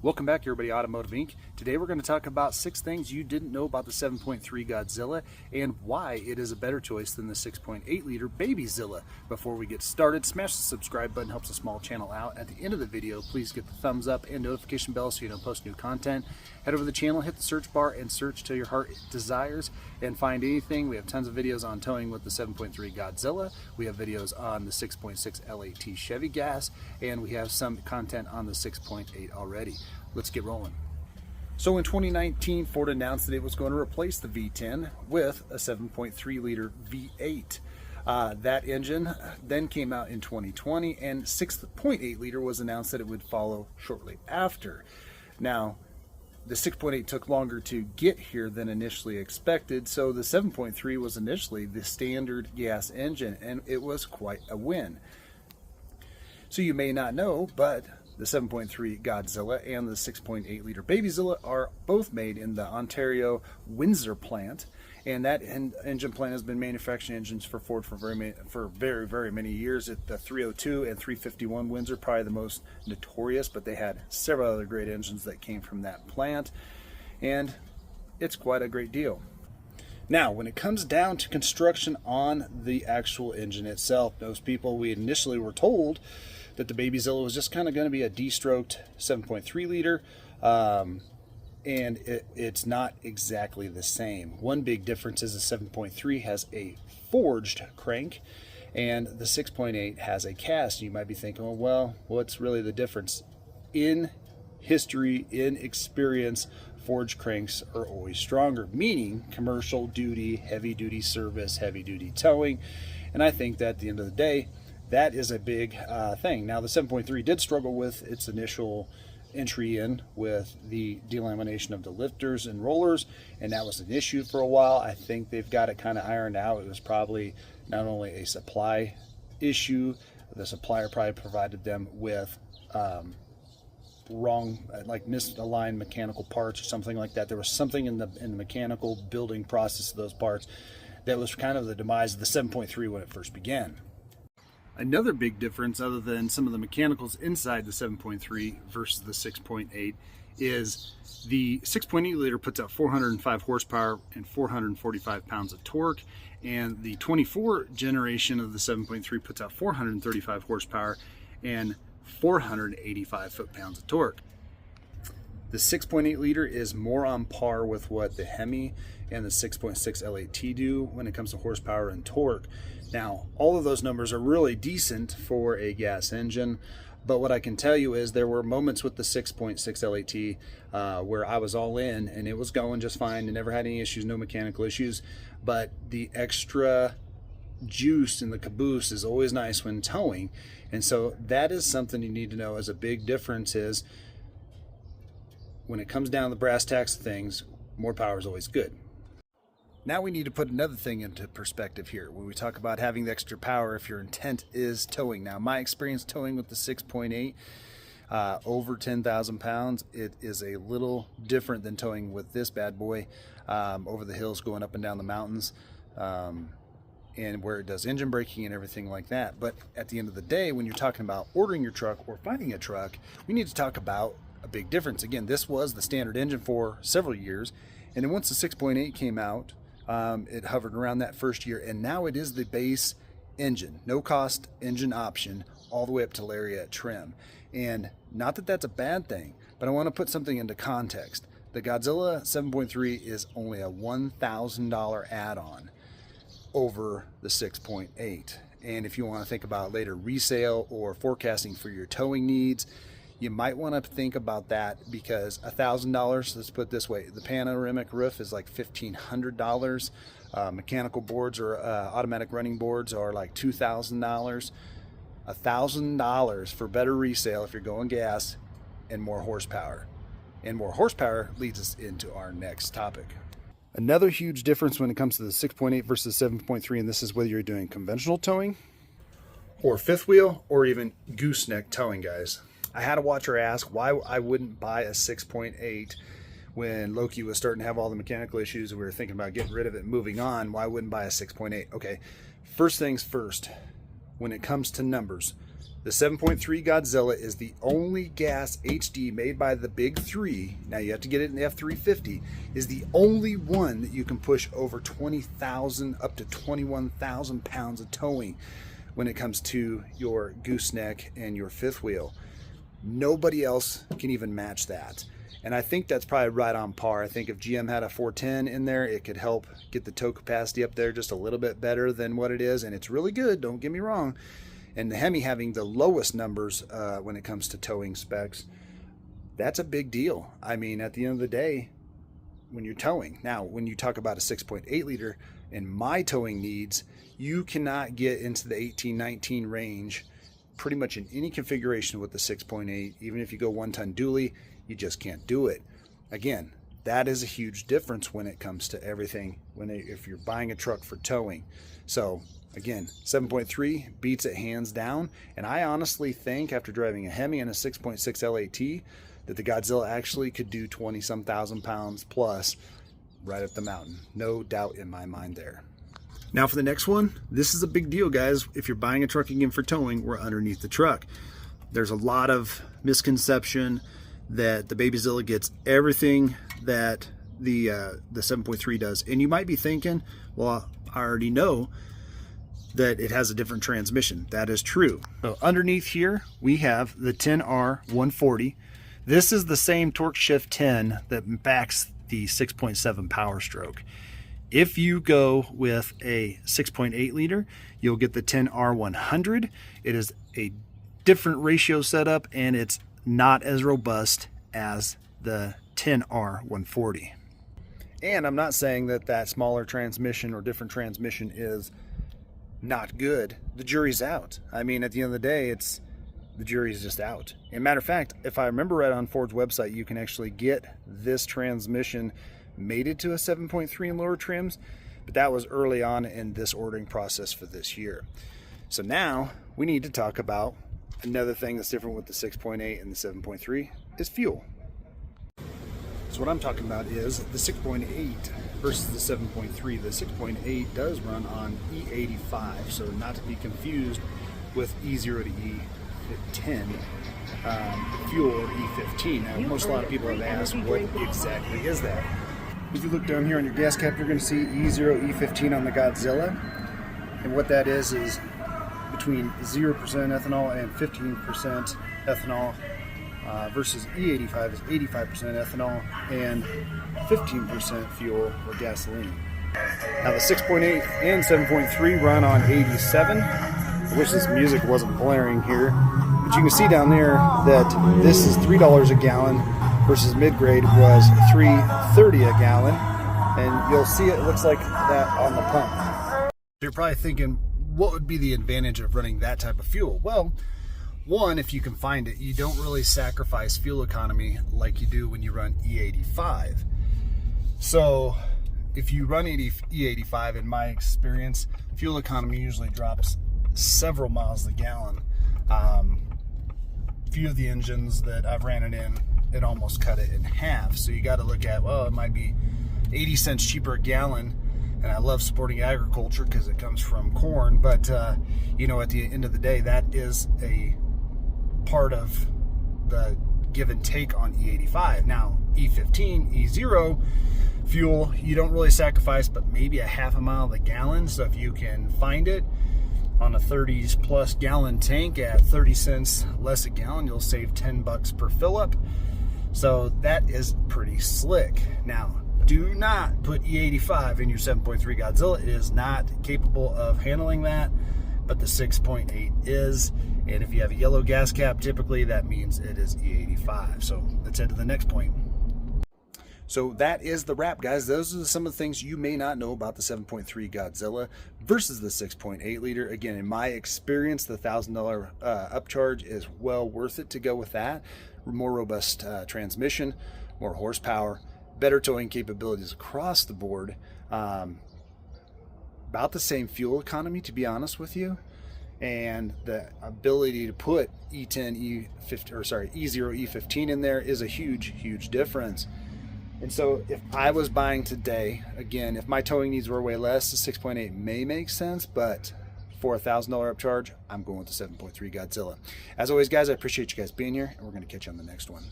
Welcome back, everybody, Automotive Inc. Today we're going to talk about 6 things you didn't know about the 7.3 Godzilla and why it is a better choice than the 6.8 liter Baby Zilla. Before we get started, smash the subscribe button, helps a small channel out. At the end of the video, please get the thumbs up and notification bell so you don't post new content. Head over to the channel, hit the search bar, and search till your heart desires and find anything. We have tons of videos on towing with the 7.3 Godzilla. We have videos on the 6.6 LAT Chevy gas, and we have some content on the 6.8 already. Let's get rolling. So in 2019, Ford announced that it was going to replace the V10 with a 7.3 liter V8. That engine then came out in 2020, and 6.8 liter was announced that it would follow shortly after. Now, the 6.8 took longer to get here than initially expected, so the 7.3 was initially the standard gas engine, and it was quite a win. So you may not know, but the 7.3 Godzilla and the 6.8 liter Baby Zilla are both made in the Ontario Windsor plant, and that engine plant has been manufacturing engines for Ford for very many years. The 302 and 351 Windsor, probably the most notorious, but they had several other great engines that came from that plant, and it's quite a great deal. Now, when it comes down to construction on the actual engine itself, most people, we initially were told that the Baby Zilla was just kind of going to be a de-stroked 7.3 liter, and it's not exactly the same. One big difference is the 7.3 has a forged crank, and the 6.8 has a cast. You might be thinking, well, what's really the difference? In history, in experience, forged cranks are always stronger, meaning commercial duty, heavy duty service, heavy duty towing, and I think that at the end of the day, that is a big thing. Now, the 7.3 did struggle with its initial entry in with the delamination of the lifters and rollers, and that was an issue for a while. I think they've got it kind of ironed out. It was probably not only a supply issue, the supplier probably provided them with wrong, like misaligned mechanical parts or something like that. There was something in the mechanical building process of those parts that was kind of the demise of the 7.3 when it first began. Another big difference, other than some of the mechanicals inside the 7.3 versus the 6.8, is the 6.8 liter puts out 405 horsepower and 445 pounds of torque, and the 24 generation of the 7.3 puts out 435 horsepower and 485 foot-pounds of torque. The 6.8 liter is more on par with what the Hemi and the 6.6 LAT do when it comes to horsepower and torque. Now, all of those numbers are really decent for a gas engine, but what I can tell you is there were moments with the 6.6 LAT where I was all in and it was going just fine and never had any issues, no mechanical issues, but the extra juice in the caboose is always nice when towing, and so that is something you need to know as a big difference is when it comes down to the brass tacks of things, more power is always good. Now we need to put another thing into perspective here when we talk about having the extra power if your intent is towing. Now, my experience towing with the 6.8 over 10,000 pounds, it is a little different than towing with this bad boy over the hills going up and down the mountains, and where it does engine braking and everything like that. But at the end of the day, when you're talking about ordering your truck or finding a truck, we need to talk about a big difference. Again, this was the standard engine for several years, and then once the 6.8 came out, it hovered around that first year, and now it is the base engine, no cost engine option, all the way up to lariat trim. And not that that's a bad thing, but I want to put something into context. The Godzilla 7.3 is only a $1,000 add-on over the 6.8. And if you want to think about later resale or forecasting for your towing needs, you might want to think about that, because $1,000, let's put it this way, the panoramic roof is like $1,500. Mechanical boards or automatic running boards are like $2,000. $1,000 for better resale if you're going gas and more horsepower. And more horsepower leads us into our next topic. Another huge difference when it comes to the 6.8 versus 7.3, and this is whether you're doing conventional towing or fifth wheel or even gooseneck towing, guys. I had a watcher ask why I wouldn't buy a 6.8 when Loki was starting to have all the mechanical issues. We were thinking about getting rid of it and moving on. Why wouldn't buy a 6.8? Okay, first things first, when it comes to numbers, The 7.3 Godzilla is the only gas HD made by the big three. Now you have to get it in the F350. Is the only one that you can push over 20,000 up to 21,000 pounds of towing when it comes to your gooseneck and your fifth wheel. Nobody else can even match that. And I think that's probably right on par. I think if GM had a 410 in there, it could help get the tow capacity up there just a little bit better than what it is. And it's really good, don't get me wrong. And the Hemi having the lowest numbers when it comes to towing specs, that's a big deal. I mean, at the end of the day, when you're towing. Now, when you talk about a 6.8 liter and my towing needs, you cannot get into the 18-19 range pretty much in any configuration with the 6.8. Even if you go 1-ton dually, you just can't do it. Again, that is a huge difference when it comes to everything if you're buying a truck for towing. So again, 7.3 beats it hands down. And I honestly think after driving a Hemi and a 6.6 LAT that the Godzilla actually could do 20-some thousand pounds plus right up the mountain. No doubt in my mind there. Now for the next one, this is a big deal, guys. If you're buying a truck again for towing, we're underneath the truck. There's a lot of misconception that the Baby Zilla gets everything that the 7.3 does. And you might be thinking, well, I already know that it has a different transmission. That is true. So underneath here, we have the 10R 140. This is the same torque shift 10 that backs the 6.7 Power Stroke. If you go with a 6.8 liter, you'll get the 10R 100. It is a different ratio setup and it's not as robust as the 10R 140. And I'm not saying that that smaller transmission or different transmission is not good. The jury's out. I mean, at the end of the day, the jury's just out. And matter of fact, if I remember right, on Ford's website, you can actually get this transmission mated to a 7.3 and lower trims, but that was early on in this ordering process for this year. So now we need to talk about another thing that's different with the 6.8 and the 7.3 is fuel. So what I'm talking about is the 6.8 versus the 7.3. The 6.8 does run on E85, so not to be confused with E0 to E10 fuel or E15. Now, a lot of people have asked, what exactly is that? If you look down here on your gas cap, you're going to see E0, E15 on the Godzilla. And what that is between 0% ethanol and 15% ethanol versus E85 is 85% ethanol and 15% fuel or gasoline. Now the 6.8 and 7.3 run on 87. I wish this music wasn't blaring here, but you can see down there that this is $3 a gallon versus mid-grade was $3.30 a gallon, and you'll see it looks like that on the pump. You're probably thinking, what would be the advantage of running that type of fuel? Well, one, if you can find it, you don't really sacrifice fuel economy like you do when you run E85. So if you run E85, in my experience, fuel economy usually drops several miles a gallon. Few of the engines that I've ran it in, it almost cut it in half. So you got to look at, well, it might be 80 cents cheaper a gallon. And I love supporting agriculture because it comes from corn. But, you know, at the end of the day, that is a part of the give and take on E85. Now, E15, E0 fuel, you don't really sacrifice but maybe a half a mile a gallon. So if you can find it on a 30 plus gallon tank at 30 cents less a gallon, you'll save 10 bucks per fill up. So that is pretty slick. Now, do not put E85 in your 7.3 Godzilla. It is not capable of handling that, but the 6.8 is. And if you have a yellow gas cap, typically that means it is E85. So let's head to the next point. So that is the wrap, guys. Those are some of the things you may not know about the 7.3 Godzilla versus the 6.8 liter. Again, in my experience, the $1,000 upcharge is well worth it to go with that. More robust transmission, more horsepower, better towing capabilities across the board. About the same fuel economy, to be honest with you. And the ability to put E10, E0, E15 in there is a huge, huge difference. And so if I was buying today, again, if my towing needs were way less, the 6.8 may make sense, but for a $1,000 upcharge, I'm going with the 7.3 Godzilla. As always, guys, I appreciate you guys being here, and we're going to catch you on the next one.